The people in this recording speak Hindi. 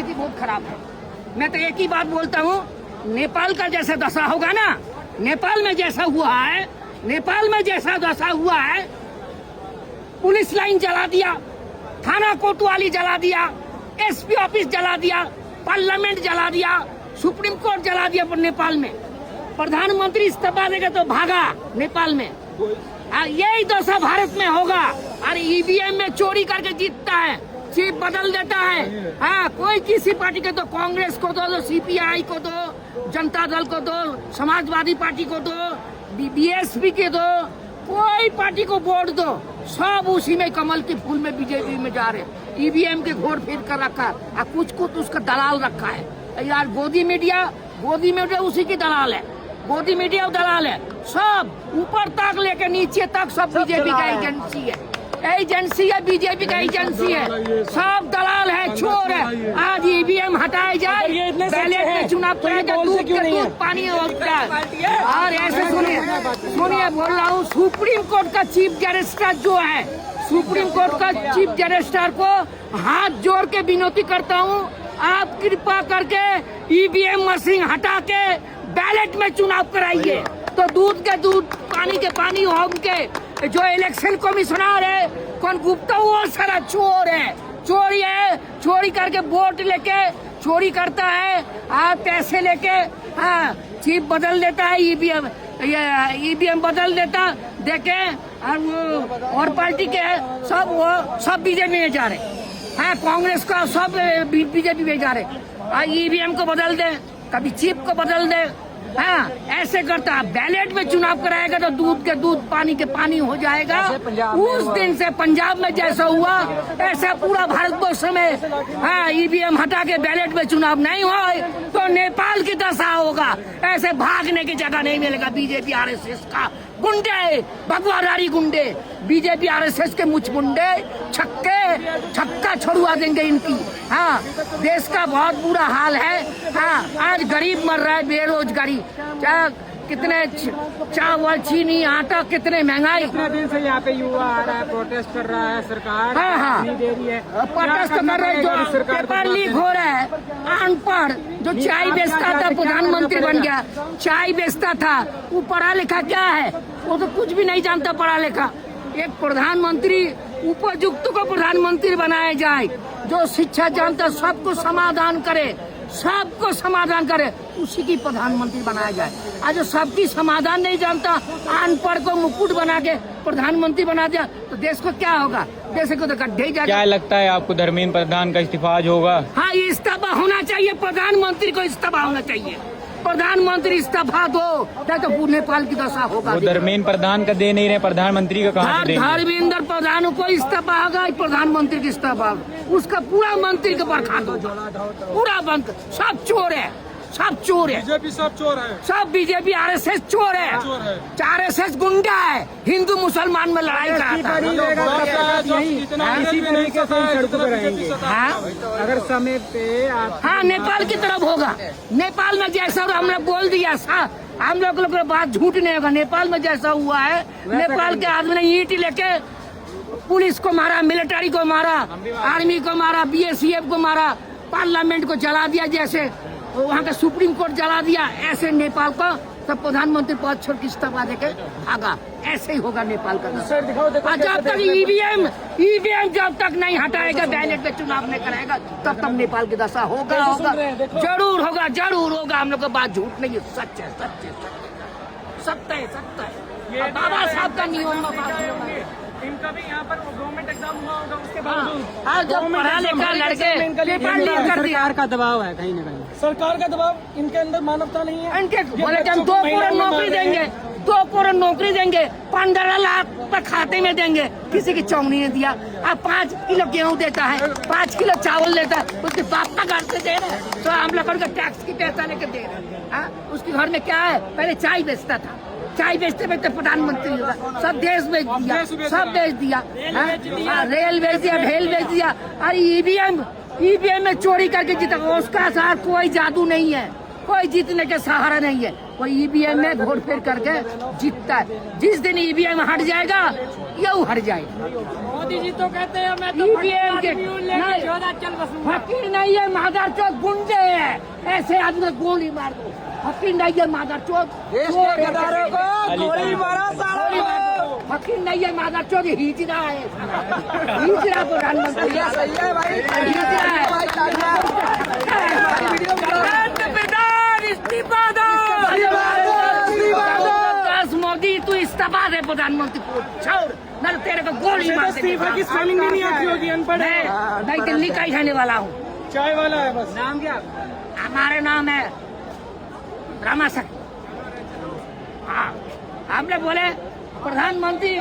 स्थिति बहुत खराब है। मैं तो एक ही बात बोलता हूँ, नेपाल का जैसा दशा होगा ना, नेपाल में जैसा हुआ है, नेपाल में जैसा दशा हुआ है, पुलिस लाइन जला दिया, थाना कोतवाली जला दिया, एसपी ऑफिस जला दिया, पार्लियामेंट जला दिया, सुप्रीम कोर्ट जला दिया नेपाल में। प्रधानमंत्री इस्तीफा देगा तो भागा नेपाल में। यही दशा भारत में होगा। अरे ईवीएम में चोरी करके जीतता है, चिप बदल देता है। हाँ, कोई किसी पार्टी के, तो कांग्रेस को दो, सीपीआई को दो, जनता दल को दो, समाजवादी पार्टी को दो, बीएसपी के दो, कोई पार्टी को वोट दो, सब उसी में कमल के फूल में बीजेपी में जा रहे। ईवीएम के घोर फेर कर रखा है, कुछ कुछ उसका दलाल रखा है यार। गोदी मीडिया उसी की दलाल है, गोदी मीडिया दलाल है। सब ऊपर तक लेके नीचे तक सब बीजेपी का एजेंसी है, बीजेपी का एजेंसी है। सब दलाल है, चोर है। आज ईवीएम हटाए जाए, बैलेट में चुनाव कराएगा, दूध के दूध पानी होता है। और ऐसे सुनिए बोल रहा हूँ, सुप्रीम कोर्ट का चीफ रजिस्ट्रार जो है, सुप्रीम कोर्ट का चीफ रजिस्ट्रार को हाथ जोड़ के विनती करता हूँ, आप कृपा करके ईवीएम मशीन हटा के बैलेट में चुनाव कराइए, तो दूध के दूध पानी के पानी होंगे। जो इलेक्शन कमिश्नर है कौन गुप्ता, वो सारा चोर है, चोरी है। चोरी करके वोट लेके चोरी करता है, पैसे लेके चिप बदल देता है, ईवीएम बदल देता देके, और वो और पार्टी के सब बीजेपी में जा रहे हैं। कांग्रेस का सब बीजेपी में जा रहे। ईवीएम को बदल दे, कभी चिप को बदल दे। ऐसे करता है। बैलेट में चुनाव कराएगा तो दूध के दूध पानी के पानी हो जाएगा। उस दिन से पंजाब में जैसा हुआ, ऐसा पूरा भारतवर्ष में ईवीएम हटा के बैलेट में चुनाव नहीं हो तो नेपाल की दशा होगा। ऐसे भागने की जगह नहीं मिलेगा। बीजेपी आरएसएस का गुंडे, भगवाधारी गुंडे, बीजेपी आरएसएस के मुछ गुंडे, छक्का छुड़वा देंगे इनकी। देश का बहुत बुरा हाल है। आज गरीब मर रहा है, बेरोजगारी, कितने चावल, चीनी, आटा, कितने महंगाई। कितने दिन से यहाँ पे युवा आ रहा है, प्रोटेस्ट कर रहा है, सरकार नहीं दे रही है, प्रोटेस्ट कर रहे हैं। जो पेपर लीक हो रहा है, अनपढ़ जो चाय बेचता था प्रधानमंत्री बन गया, चाय बेचता था, वो पढ़ा लिखा क्या है? वो तो कुछ भी नहीं जानता पढ़ा लिखा। एक प्रधानमंत्री, उपयुक्त को प्रधानमंत्री बनाया जाए, जो शिक्षा जानता, सबको समाधान करे, सबको समाधान करे, उसी की प्रधानमंत्री बनाया जाए। आज जो सबकी समाधान नहीं जानता, अनपढ़ को मुकुट बना के प्रधानमंत्री बना दिया तो देश को क्या होगा? देश को तो गड्ढे ही जाएगा। क्या लगता है आपको, धर्मेंद्र प्रधान का इस्तीफा आज होगा? हाँ, ये इस्तीफा होना चाहिए, प्रधानमंत्री को इस्तीफा होना चाहिए। प्रधानमंत्री इस्तीफा दो, तो नेपाल की दशा होगा। वो धर्मेंद्र प्रधान का दे नहीं रहे, प्रधानमंत्री का कहाँ से? धर्मेंद्र प्रधान को इस्तीफा होगा, प्रधानमंत्री की इस्तीफा, उसका पूरा मंत्री के बरखास्त हो, पूरा बंद। सब चोर है, सब चोर है, बीजेपी सब चोर है, सब बीजेपी आरएसएस चोर है, आरएसएस गुंडा है, हिंदू मुसलमान में लड़ाई कराता है। अगर समय पे नेपाल की तरफ होगा। नेपाल में जैसा हमने बोल दिया, हम लोग बात झूठ नहीं होगा। नेपाल में जैसा हुआ है, नेपाल के आदमी ने ईंट लेके पुलिस को मारा, मिलिट्री को मारा, आर्मी को मारा, बीएसएफ को मारा, पार्लियामेंट को जला दिया, जैसे वहाँ का सुप्रीम कोर्ट जला दिया, ऐसे नेपाल को सब प्रधानमंत्री पद छोड़ के इस्तीफा देके आगा। ऐसे ही होगा नेपाल का। जब तक ईवीएम जब तक नहीं हटाएगा, बैलेट में चुनाव नहीं कराएगा, तब तक नेपाल की दशा होगा, जरूर होगा, जरूर होगा। हम लोग का बात झूठ नहीं है, सच है, सत्य है। बाबा साहब का नियम, इनका भी यहाँ पर गवर्नमेंट एग्जाम हुआ होगा, उसके बाद जब पढ़ा लिखा लड़के पेपर लीक कर दिया। सरकार का दबाव है, कहीं न कहीं सरकार का दबाव, इनके अंदर मानवता नहीं है। इनके बोले कि हम 2 करोड़ नौकरी देंगे, 2 करोड़ नौकरी देंगे, 15 लाख पर खाते में देंगे। किसी की चौनी ने दिया। अब 5 किलो गेहूँ देता है, 5 किलो चावल देता है, उसके बाप का घर से दे रहे हैं, तो हम लोग टैक्स की पैसा लेके दे रहे हैं। उसके घर में क्या है? पहले चाय बेचता था, चाय बेचते बेचते प्रधानमंत्री होगा। सब देश बेच दिया, सब बेच दिया, रेल बेच दिया, भेल बेच दिया। और ईवीएम में चोरी करके जीता, उसका साथ कोई जादू नहीं है, कोई जीतने के सहारा नहीं है। कोई ईवीएम में वोट फेर करके जीतता है। जिस दिन ईवीएम हट जाएगा ये हट जाएगा। मोदी जी तो कहते हैं मैं तो ईवीएम के चल बसूंगा। फकीर नहीं है, मादर चौथ गुंडे है। ऐसे आदमी गोली मार दो। फकीर नहीं है, मादर चौथ गद्दारों को गोली मारो सालों को। फकीर नहीं है, मादर चौथ हिजरा है। हिजरा प्रधानमंत्री सही है भाई, हिजरा है। इस्तीफा दो। मोदी तू इस्तीफा दे प्रधानमंत्री को, छोड़ न तेरे को गोली मार दे। इस्तीफा की स्पेलिंग भी नहीं आती होगी, अनपढ़ है। मैं दिल्ली का ही रहने वाला हूँ। चाय वाला है बस। नाम क्या? हमारे नाम है रामाशक्ति। हाँ, हमने बोले प्रधानमंत्री